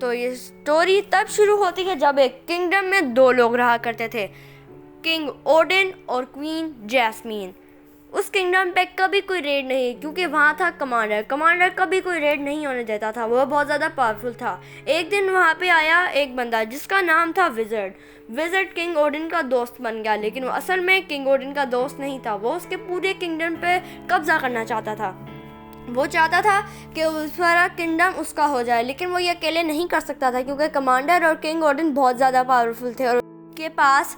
तो ये स्टोरी तब शुरू होती है जब एक किंगडम में दो लोग रहा करते थे, किंग ओडिन और क्वीन जैस्मीन। उस किंगडम पे कभी कोई रेड नहीं, क्योंकि वहाँ था कमांडर कभी कोई रेड नहीं होने देता था, वो बहुत ज़्यादा पावरफुल था। एक दिन वहाँ पे आया एक बंदा जिसका नाम था विज़र्ड किंग ओडिन का दोस्त बन गया, लेकिन वो असल में किंग ओडिन का दोस्त नहीं था। वो उसके पूरे किंगडम पे कब्जा करना चाहता था। वो चाहता था कि उस सारा किंगडम उसका हो जाए, लेकिन वो ये अकेले नहीं कर सकता था, क्योंकि कमांडर और किंग ओडिन बहुत ज़्यादा पावरफुल थे और उनके पास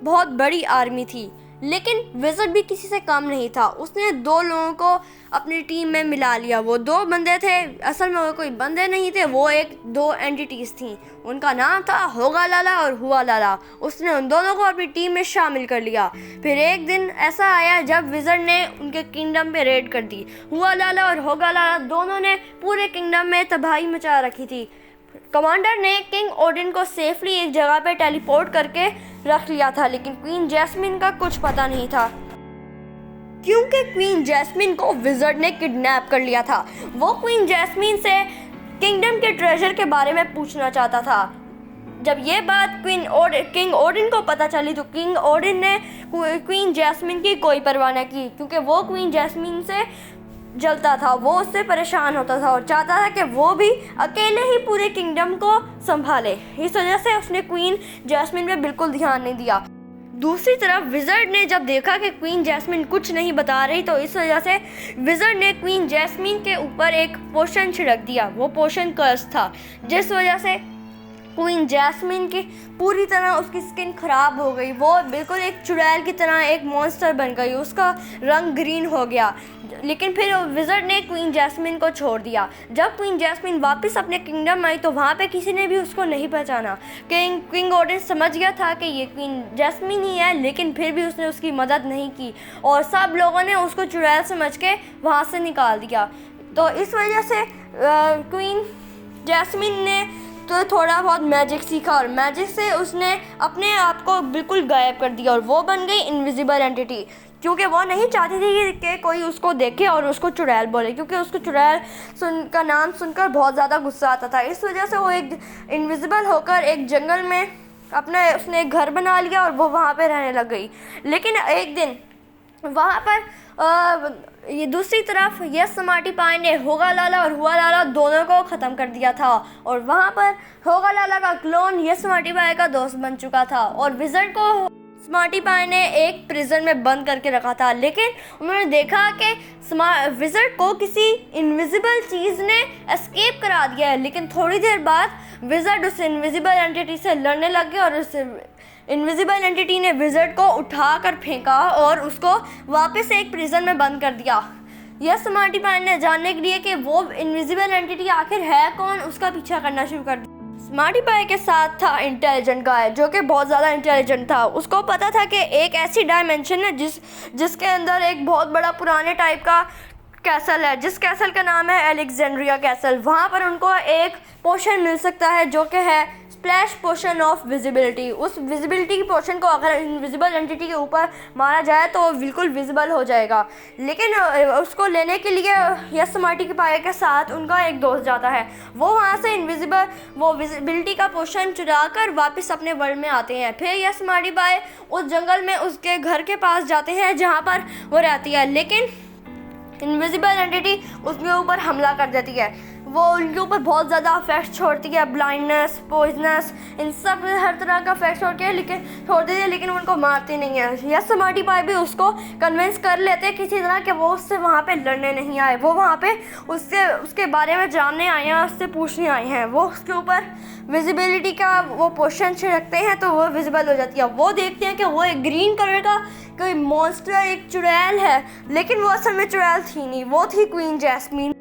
बहुत बड़ी आर्मी थी। लेकिन विज़र्ड भी किसी से कम नहीं था। उसने दो लोगों को अपनी टीम में मिला लिया। वो दो बंदे थे, असल में वो कोई बंदे नहीं थे, वो दो एंटिटीज़ थी। उनका नाम था होगा लाला और हुआ लाला। उसने उन दोनों को अपनी टीम में शामिल कर लिया। फिर एक दिन ऐसा आया जब विज़र्ड ने उनके किंगडम पे रेड कर दी। हुआ लाला और होगा लाला दोनों ने पूरे किंगडम में तबाही मचा रखी थी। कमांडर ने किंग ओडिन को सेफली एक जगह पे टेलीपोर्ट करके रख लिया था, लेकिन क्वीन जैस्मीन का कुछ पता नहीं था, क्योंकि क्वीन जैस्मीन को विज़र्ड ने किडनैप कर लिया था। वो क्वीन जैस्मीन से किंगडम के ट्रेजर के बारे में पूछना चाहता था। जब ये बात किंग ओडिन को पता चली तो किंग ओडिन ने क्वीन जैस्मीन की कोई परवाह न की, क्योंकि वो क्वीन जैस्मीन से जलता था, वो उससे परेशान होता था और चाहता था कि वो भी अकेले ही पूरे किंगडम को संभाले। इस वजह से उसने क्वीन जैस्मीन पे बिल्कुल ध्यान नहीं दिया। दूसरी तरफ विज़र्ड ने जब देखा कि क्वीन जैस्मीन कुछ नहीं बता रही, तो इस वजह से विज़र्ड ने क्वीन जैस्मीन के ऊपर एक पोशन छिड़क दिया। वो पोशन कर्स था, जिस वजह से क्वीन जैस्मीन की पूरी तरह उसकी स्किन ख़राब हो गई। वो बिल्कुल एक चुड़ैल की तरह एक मॉन्स्टर बन गई, उसका रंग ग्रीन हो गया। लेकिन फिर विज़र्ड ने क्वीन जैस्मीन को छोड़ दिया। जब क्वीन जैस्मीन वापस अपने किंगडम आई तो वहाँ पे किसी ने भी उसको नहीं पहचाना। किंग ओडिन समझ गया था कि ये क्वीन जैस्मीन ही है, लेकिन फिर भी उसने उसकी मदद नहीं की और सब लोगों ने उसको चुड़ैल समझ के वहाँ से निकाल दिया। तो इस वजह से क्वीन जैस्मीन ने तो थोड़ा बहुत मैजिक सीखा और मैजिक से उसने अपने आप को बिल्कुल गायब कर दिया और वो बन गई इनविजिबल एंटिटी, क्योंकि वो नहीं चाहती थी कि कोई उसको देखे और उसको चुड़ैल बोले, क्योंकि उसको चुड़ैल का नाम सुनकर बहुत ज़्यादा गुस्सा आता था। इस वजह से वो एक इनविजिबल होकर एक जंगल में उसने एक घर बना लिया और वो वहाँ पे रहने लग गई। लेकिन एक दिन वहाँ पर ये दूसरी तरफ यस स्मार्टी पाई ने होगा लाला और हुआ लाला दोनों को ख़त्म कर दिया था और वहाँ पर होगा लाला का क्लोन यस स्मार्टी पाई का दोस्त बन चुका था और विज़र्ड को स्मार्टी पाई ने एक प्रिजन में बंद करके रखा था। लेकिन उन्होंने देखा कि विज़र्ड को किसी इनविजिबल चीज़ ने एस्केप करा दिया है, लेकिन थोड़ी देर बाद विज़र्ड उस इनविजिबल एंटिटी से लड़ने लग गया और उस इनविजिबल एंटिटी ने विज़र्ड को उठा कर फेंका और उसको वापस एक प्रिजन में बंद कर दिया। यह स्मार्टी पाई ने जानने के लिए कि वो इनविजिबल एंटिटी आखिर है कौन, उसका पीछा करना शुरू कर दिया। स्मार्टी पाई के साथ था इंटेलिजेंट गाय, जो कि बहुत ज़्यादा इंटेलिजेंट था। उसको पता था कि एक ऐसी डायमेंशन है जिसके अंदर एक बहुत बड़ा पुराने टाइप का कैसल है, जिस कैसल का नाम है अलेक्जेंड्रिया कैसल। वहाँ पर उनको एक पोशन मिल सकता है जो कि है स्प्लैश पोशन ऑफ विजिबिलिटी। उस विजिबिलिटी की पोशन को अगर इनविजिबल एंटिटी के ऊपर मारा जाए तो वो बिल्कुल विजिबल हो जाएगा। लेकिन उसको लेने के लिए यस स्मार्टी पाई के साथ उनका एक दोस्त जाता है। वो वहाँ से वो विजिबिलिटी का पोशन चुरा कर वापस अपने वर्ल्ड में आते हैं। फिर यस स्मार्टी पाई उस जंगल में उसके घर के पास जाते हैं जहाँ पर वो रहती है, लेकिन इनविजिबल एंटिटी उसके ऊपर हमला कर देती है। वो उनके ऊपर बहुत ज़्यादा इफेक्ट छोड़ती है, ब्लाइंडनेस, पॉइजनस, इन सब हर तरह का इफेक्ट छोड़ देती है, लेकिन उनको मारती नहीं है। यस स्मार्टी पाई भी उसको कन्विंस कर लेते हैं किसी तरह कि वो उससे वहाँ पे लड़ने नहीं आए, वो वहाँ पे उसके बारे में जानने आए हैं, उससे पूछने आए हैं। वो उसके ऊपर विजिबिलिटी का वो पोशन छिड़कते हैं तो वो विजिबल हो जाती है। वो देखते हैं कि वो एक ग्रीन कलर का कोई मॉन्स्टर, एक चुड़ैल है, लेकिन वो असल में चुड़ैल थी नहीं, वो थी क्वीन जैस्मीन।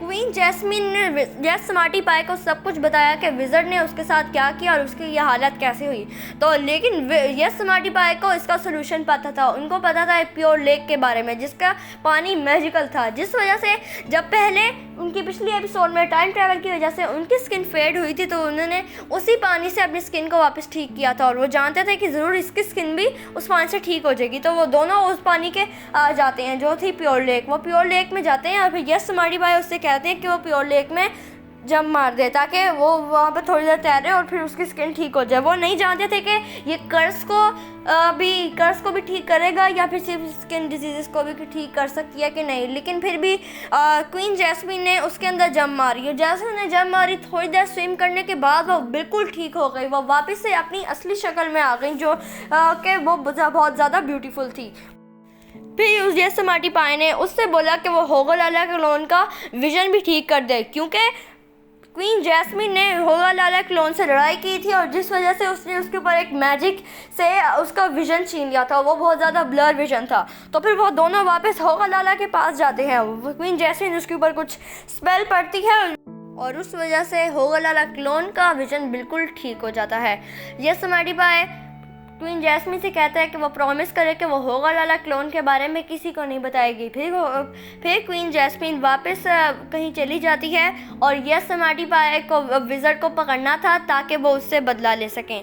क्वीन जैस्मीन ने यस स्मार्टी पाई को सब कुछ बताया कि विज़र्ड ने उसके साथ क्या किया और उसकी यह हालत कैसे हुई। तो लेकिन यस स्मार्टी पाई को इसका सोल्यूशन पता था। उनको पता था एक प्योर लेक के बारे में जिसका पानी मैजिकल था, जिस वजह से जब पहले उनकी पिछली एपिसोड में टाइम ट्रैवल की वजह से उनकी स्किन फेड हुई थी, तो उन्होंने उसी पानी से अपनी स्किन को वापस ठीक किया था और वो जानते थे कि ज़रूर इसकी स्किन भी उस पानी से ठीक हो जाएगी। तो वो दोनों उस पानी के जाते हैं जो थी प्योर लेक। वो प्योर लेक में जाते हैं और फिर यस स्मार्टी पाई उससे कहते हैं कि वो प्योर लेक में जंप मार दे ताकि वो वहाँ पे थोड़ी देर तैरे और फिर उसकी स्किन ठीक हो जाए। वो नहीं जानते थे कि ये कर्स को भी ठीक करेगा या फिर सिर्फ स्किन डिजीज़ को भी ठीक कर सकती है कि नहीं। लेकिन फिर भी क्वीन जैस्मीन ने उसके अंदर जंप मारी और जैसे ने जंप मारी थोड़ी देर स्विम करने के बाद वो बिल्कुल ठीक हो गई। वो वापस से अपनी असली शक्ल में आ गई जो कि वो बहुत ज़्यादा ब्यूटीफुल थी। फिर उस स्मार्टी पाई ने उससे बोला कि वो होगलाला क्लोन का विजन भी ठीक कर दे, क्योंकि क्वीन जैस्मीन ने होगलाला क्लोन से लड़ाई की थी और जिस वजह से उसने उसके ऊपर एक मैजिक से उसका विजन छीन लिया था। वो बहुत ज़्यादा ब्लर विजन था। तो फिर वो दोनों वापस होगलाला के पास जाते हैं। क्वीन जैस्मीन उसके ऊपर कुछ स्पेल पड़ती है और उस वजह से होगलाला क्लोन का विजन बिल्कुल ठीक हो जाता है। ये स्मार्टी पाई क्वीन जैस्मीन से कहता है कि वो प्रॉमिस करे कि वो होगलाला क्लोन के बारे में किसी को नहीं बताएगी। फिर क्वीन जैस्मीन वापस कहीं चली जाती है और ये स्मार्टी पाई को विज़र्ड को पकड़ना था ताकि वो उससे बदला ले सकें।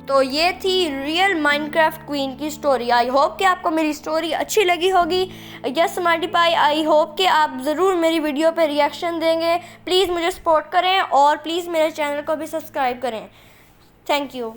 तो ये थी रियल माइनक्राफ्ट क्वीन की स्टोरी। आई होप कि आपको मेरी स्टोरी अच्छी लगी होगी। Yes smarty pi, I hope कि आप ज़रूर मेरी वीडियो पे रिएक्शन देंगे। प्लीज़ मुझे सपोर्ट करें और प्लीज़ मेरे चैनल को भी सब्सक्राइब करें। Thank you.